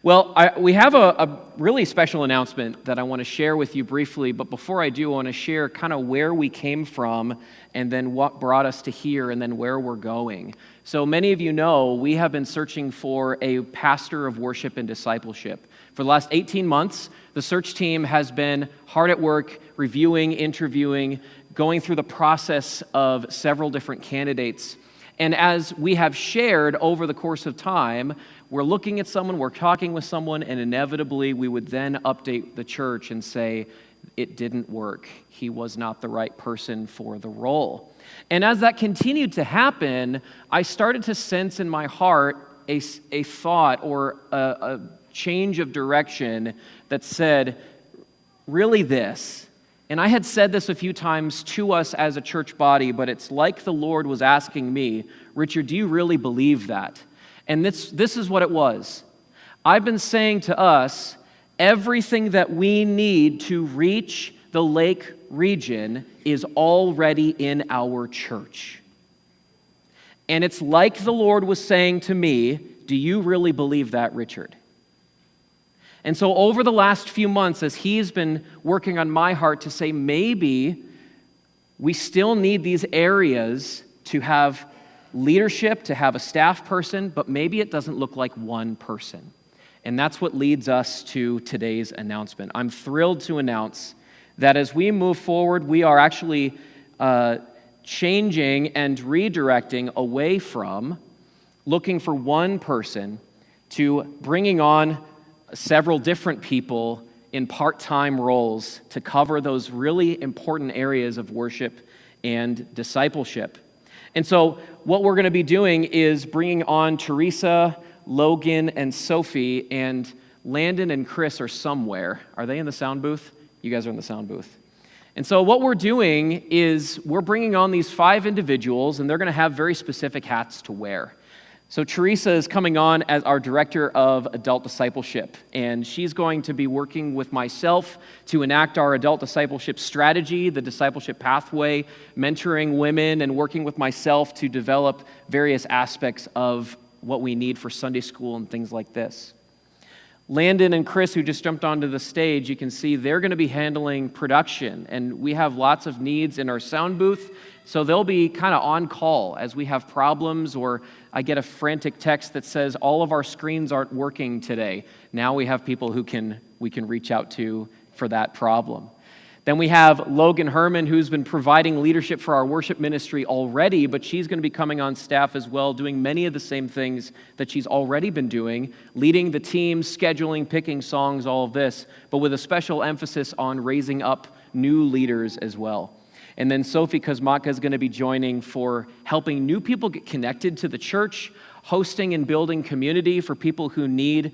Well, we have a really special announcement that I want to share with you briefly, but before I do, I want to share kind of where we came from and then what brought us to here and then where we're going. So many of you know we have been searching for a pastor of worship and discipleship. For the last 18 months, the search team has been hard at work reviewing, interviewing, going through the process of several different candidates. And as we have shared over the course of time, we're looking at someone, we're talking with someone, and inevitably we would then update the church and say, it didn't work. He was not the right person for the role. And as that continued to happen, I started to sense in my heart a thought or a change of direction that said, really this. And I had said this a few times to us as a church body, but it's like the Lord was asking me, Richard, do you really believe that? And this is what it was. I've been saying to us, everything that we need to reach the lake region is already in our church. And it's like the Lord was saying to me, do you really believe that, Richard? And so over the last few months, as he's been working on my heart to say, maybe we still need these areas to have leadership, to have a staff person, but maybe it doesn't look like one person. And that's what leads us to today's announcement. I'm thrilled to announce that as we move forward, we are actually changing and redirecting away from looking for one person to bringing on several different people in part-time roles to cover those really important areas of worship and discipleship. And so what we're going to be doing is bringing on Teresa, Logan, and Sophie, and Landon and Chris are somewhere. Are they in the sound booth? You guys are in the sound booth. And so what we're doing is we're bringing on these 5 individuals, and they're going to have very specific hats to wear. So Teresa is coming on as our director of adult discipleship, and she's going to be working with myself to enact our adult discipleship strategy, the discipleship pathway, mentoring women, and working with myself to develop various aspects of what we need for Sunday school and things like this. Landon and Chris, who just jumped onto the stage, you can see they're going to be handling production, and we have lots of needs in our sound booth, so they'll be kind of on call as we have problems, or I get a frantic text that says all of our screens aren't working today. Now we have people we can reach out to for that problem. Then we have Logan Herman, who's been providing leadership for our worship ministry already, but she's going to be coming on staff as well, doing many of the same things that she's already been doing, leading the team, scheduling, picking songs, all of this, but with a special emphasis on raising up new leaders as well. And then Sophie Kosmatka is going to be joining for helping new people get connected to the church, hosting and building community for people who need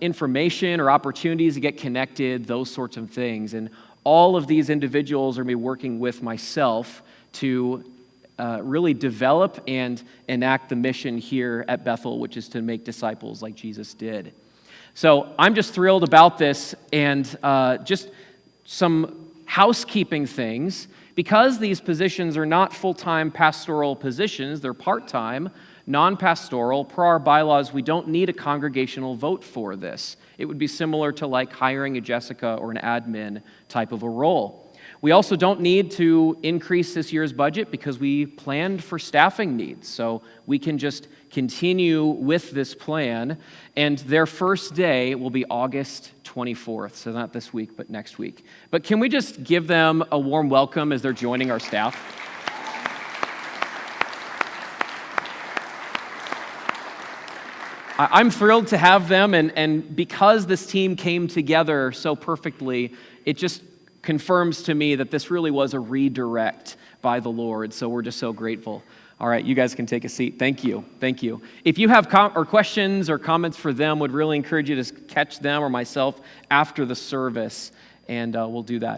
information or opportunities to get connected, those sorts of things. And all of these individuals are going to be working with myself to really develop and enact the mission here at Bethel, which is to make disciples like Jesus did. So I'm just thrilled about this, and just some housekeeping things. Because these positions are not full-time pastoral positions, they're part-time, non-pastoral. Per our bylaws, we don't need a congregational vote for this. It would be similar to like hiring a Jessica or an admin type of a role. We also don't need to increase this year's budget because we planned for staffing needs. So we can just continue with this plan. And their first day will be August 24th. So not this week, but next week. But can we just give them a warm welcome as they're joining our staff? I'm thrilled to have them, and because this team came together so perfectly, it just confirms to me that this really was a redirect by the Lord, so we're just so grateful. All right, you guys can take a seat. Thank you. Thank you. If you have questions or comments for them, would really encourage you to catch them or myself after the service, and we'll do that.